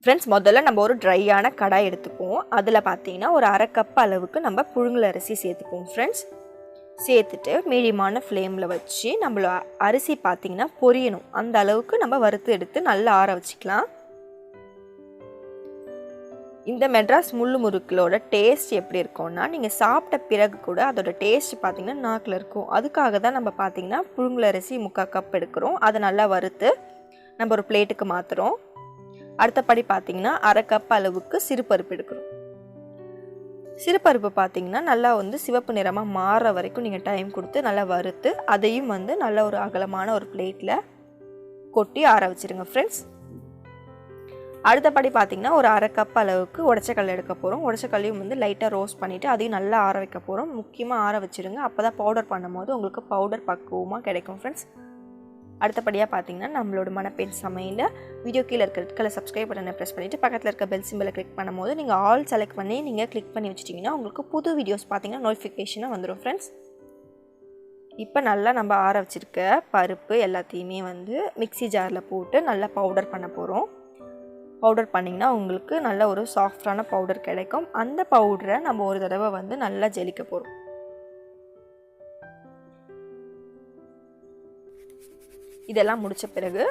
Friends, முதல்ல நம்ம ஒரு ட்ரையான கடாய் எடுத்துப்போம். அதில் பார்த்தீங்கன்னா ஒரு அரை கப் அளவுக்கு நம்ம புழுங்கல் அரிசி சேர்த்துப்போம். ஃப்ரெண்ட்ஸ், சேர்த்துட்டு மீடியமான ஃப்ளேமில் வச்சு நம்மள அரிசி பார்த்திங்கன்னா பொரியணும். அந்த அளவுக்கு நம்ம வறுத்து எடுத்து நல்லா ஆற வச்சுக்கலாம். இந்த மெட்ராஸ் முள்ளு முறுக்களோட டேஸ்ட் எப்படி இருக்கும்னா, நீங்கள் சாப்பிட்ட பிறகு கூட அதோட டேஸ்ட் பார்த்திங்கன்னா நாக்கில் இருக்கும். அதுக்காக தான் நம்ம பார்த்திங்கன்னா புழுங்கல் அரிசி 3/4 கப் எடுக்கிறோம். அதை நல்லா வறுத்து நம்ம ஒரு பிளேட்டுக்கு மாற்றுறோம். அடுத்தபடி பார்த்திங்கன்னா அரை கப் அளவுக்கு சிறுபருப்பு எடுக்கிறோம். சிறுபருப்பு பார்த்திங்கன்னா நல்லா சிவப்பு நிறமாக மாற வரைக்கும் நீங்கள் டைம் கொடுத்து நல்லா வறுத்து அதையும் நல்ல ஒரு அகலமான ஒரு பிளேட்டில் கொட்டி ஆற வச்சுருங்க. ஃப்ரெண்ட்ஸ், அடுத்தபடி பார்த்திங்கன்னா ஒரு அரை கப் அளவுக்கு உடச்சக்கல் எடுக்க போகிறோம். உடச்சக்கல்லையும் லைட்டாக ரோஸ்ட் பண்ணிவிட்டு அதையும் நல்லா ஆற வைக்க போகிறோம். முக்கியமாக ஆற வச்சுருங்க, அப்போ தான் பவுடர் பண்ணும்போது உங்களுக்கு பவுடர் பக்குவமாக கிடைக்கும். ஃப்ரெண்ட்ஸ், அடுத்தபடியாக பார்த்தீங்கன்னா நம்மளோட மணப்பெண் சமையல வீடியோ கீழே இருக்க ரெட் கலர் சப்ஸ்கிரைப் பட்டனை ப்ரெஸ் பண்ணிவிட்டு பக்கத்தில் இருக்க பெல் சிம்பிளை கிளிக் பண்ணும்போது நீங்கள் ஆல் செலக்ட் பண்ணி நீங்கள் கிளிக் பண்ணி வச்சிட்டிங்கன்னா உங்களுக்கு புது வீடியோஸ் பார்த்தீங்கன்னா நோட்டிஃபிகேஷனாக வந்துடும். ஃப்ரெண்ட்ஸ், இப்போ நல்லா நம்ம ஆற வச்சுருக்க பருப்பு எல்லாத்தையுமே மிக்ஸி ஜாரில் போட்டு நல்லா பவுடர் பண்ண போகிறோம். பவுடர் பண்ணிங்கன்னா உங்களுக்கு நல்ல ஒரு சாஃப்டான பவுடர் கிடைக்கும். அந்த பவுடரை நம்ம ஒரு தடவை நல்லா ஜலிக்க போகிறோம். இதெல்லாம் முடித்த பிறகு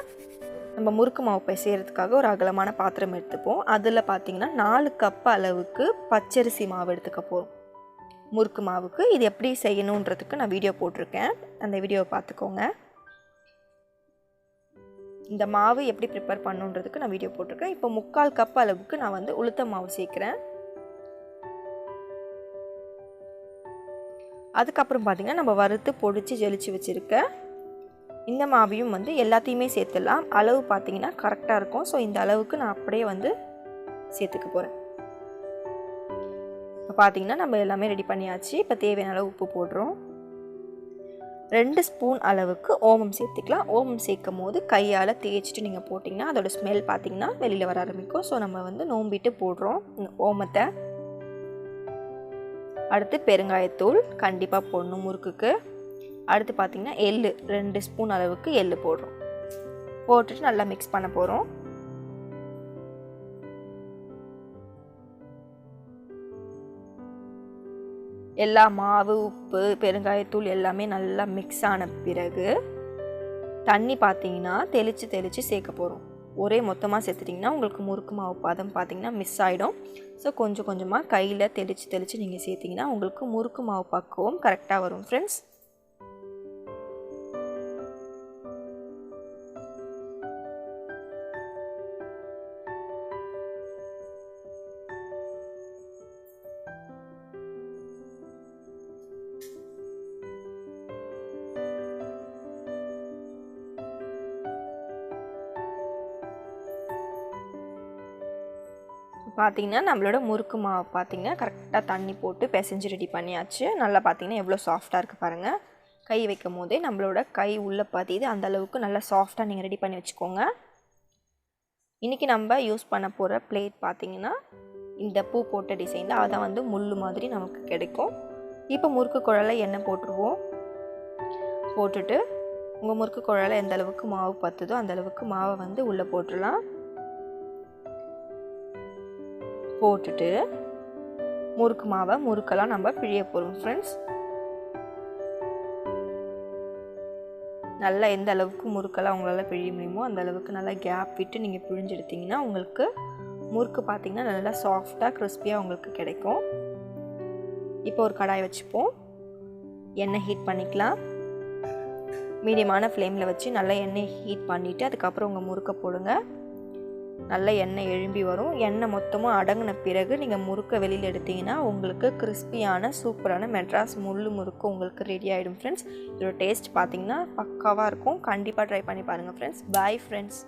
நம்ம முறுக்கு மாவு பிசைகிறதுக்காக ஒரு அகலமான பாத்திரம் எடுத்துப்போம். அதில் பார்த்திங்கன்னா 4 கப் அளவுக்கு பச்சரிசி மாவு எடுத்துக்க போகிறோம். முறுக்கு மாவுக்கு இது எப்படி செய்யணுன்றதுக்கு நான் வீடியோ போட்டிருக்கேன், அந்த வீடியோவை பார்த்துக்கோங்க. இந்த மாவு எப்படி ப்ரிப்பேர் பண்ணுன்றதுக்கு நான் வீடியோ போட்டிருக்கேன். இப்போ 3/4 கப் அளவுக்கு நான் உளுத்த மாவு சேர்க்குறேன். அதுக்கப்புறம் பார்த்திங்கன்னா நம்ம வறுத்து பொடிச்சு ஜெலிச்சு வச்சுருக்க இந்த மாவையும் எல்லாத்தையுமே சேர்த்துடலாம். அளவு பார்த்திங்கன்னா கரெக்டாக இருக்கும். ஸோ இந்த அளவுக்கு நான் அப்படியே சேர்த்துக்க போகிறேன். இப்போ பார்த்திங்கன்னா நம்ம எல்லாமே ரெடி பண்ணியாச்சு. இப்போ தேவையான அளவு உப்பு போடுறோம். 2 ஸ்பூன் அளவுக்கு ஓமம் சேர்த்துக்கலாம். ஓமம் சேர்க்கும் போது கையால் தேய்ச்சிட்டு நீங்கள் போட்டிங்கன்னா அதோட ஸ்மெல் பார்த்திங்கன்னா வெளியில் வர ஆரம்பிக்கும். ஸோ நம்ம நோம்பிட்டு போடுறோம் ஓமத்தை. அடுத்து பெருங்காயத்தூள் கண்டிப்பாக போடணும் முறுக்குக்கு. அடுத்து பார்த்திங்கன்னா எள்ளு 2 ஸ்பூன் அளவுக்கு எள்ளு போடுறோம். போட்டுட்டு நல்லா மிக்ஸ் பண்ண போகிறோம். எல்லா மாவு, உப்பு, பெருங்காயத்தூள் எல்லாமே நல்லா மிக்ஸ் ஆன பிறகு தண்ணி பார்த்திங்கன்னா தெளித்து சேர்க்க போகிறோம். ஒரே மொத்தமாக சேர்த்துட்டிங்கன்னா உங்களுக்கு முறுக்கு மாவு பதம் பார்த்திங்கன்னா மிஸ் ஆகிடும். ஸோ கொஞ்சம் கொஞ்சமாக கையில் தெளித்து நீங்கள் சேர்த்திங்கன்னா உங்களுக்கு முறுக்கு மாவு பக்குவம் கரெக்டாக வரும். ஃப்ரெண்ட்ஸ், பார்த்திங்கன்னா நம்மளோட முறுக்கு மாவு பார்த்திங்கன்னா கரெக்டாக தண்ணி போட்டு பிசைஞ்சு ரெடி பண்ணியாச்சு. நல்லா பார்த்திங்கன்னா எவ்வளோ சாஃப்டாக இருக்குது பாருங்கள். கை வைக்கும் போதே நம்மளோட கை உள்ளே பார்த்திது அந்தளவுக்கு நல்லா சாஃப்டாக நீங்கள் ரெடி பண்ணி வச்சுக்கோங்க. இன்றைக்கி நம்ம யூஸ் பண்ண போகிற பிளேட் பார்த்திங்கன்னா இந்த பூ போட்ட டிசைனில் அதை முள்ளு மாதிரி நமக்கு கிடைக்கும். இப்போ முறுக்கு குழாயில் எண்ணெய் போட்டுருவோம். போட்டுட்டு உங்கள் முறுக்கு குழாயில் எந்த அளவுக்கு மாவு பற்றுதோ அந்தளவுக்கு மாவை உள்ளே போட்டுடலாம். போட்டுட்டு முறுக்கு மாவை முறுக்கெல்லாம் நம்ம பிழிய போகிறோம். ஃப்ரெண்ட்ஸ், நல்லா எந்த அளவுக்கு முறுக்கெல்லாம் உங்களால் பிழிய முடியுமோ அந்த அளவுக்கு நல்லா கேப் விட்டு நீங்கள் பிழிஞ்செடுத்திங்கன்னா உங்களுக்கு முறுக்கு பார்த்திங்கன்னா நல்லா சாஃப்டாக கிறிஸ்பியாக உங்களுக்கு கிடைக்கும். இப்போ ஒரு கடாய் வச்சுப்போம். எண்ணெய் ஹீட் பண்ணிக்கலாம். மீடியமான ஃப்ளேமில் வச்சு நல்லா எண்ணெய் ஹீட் பண்ணிவிட்டு அதுக்கப்புறம் உங்கள் முறுக்கை போடுங்க. நல்ல எண்ணெய் எழும்பி வரும். எண்ணெய் மொத்தமாக அடங்கின பிறகு நீங்கள் முறுக்கை வெளியில் எடுத்திங்கன்னா உங்களுக்கு கிறிஸ்பியான சூப்பரான மெட்ராஸ் முள்ளு முறுக்கு உங்களுக்கு ரெடி ஆகிடும். ஃப்ரெண்ட்ஸ், இதோட டேஸ்ட் பார்த்திங்கன்னா பக்காவாக இருக்கும். கண்டிப்பாக ட்ரை பண்ணி பாருங்கள். Friends, bye friends.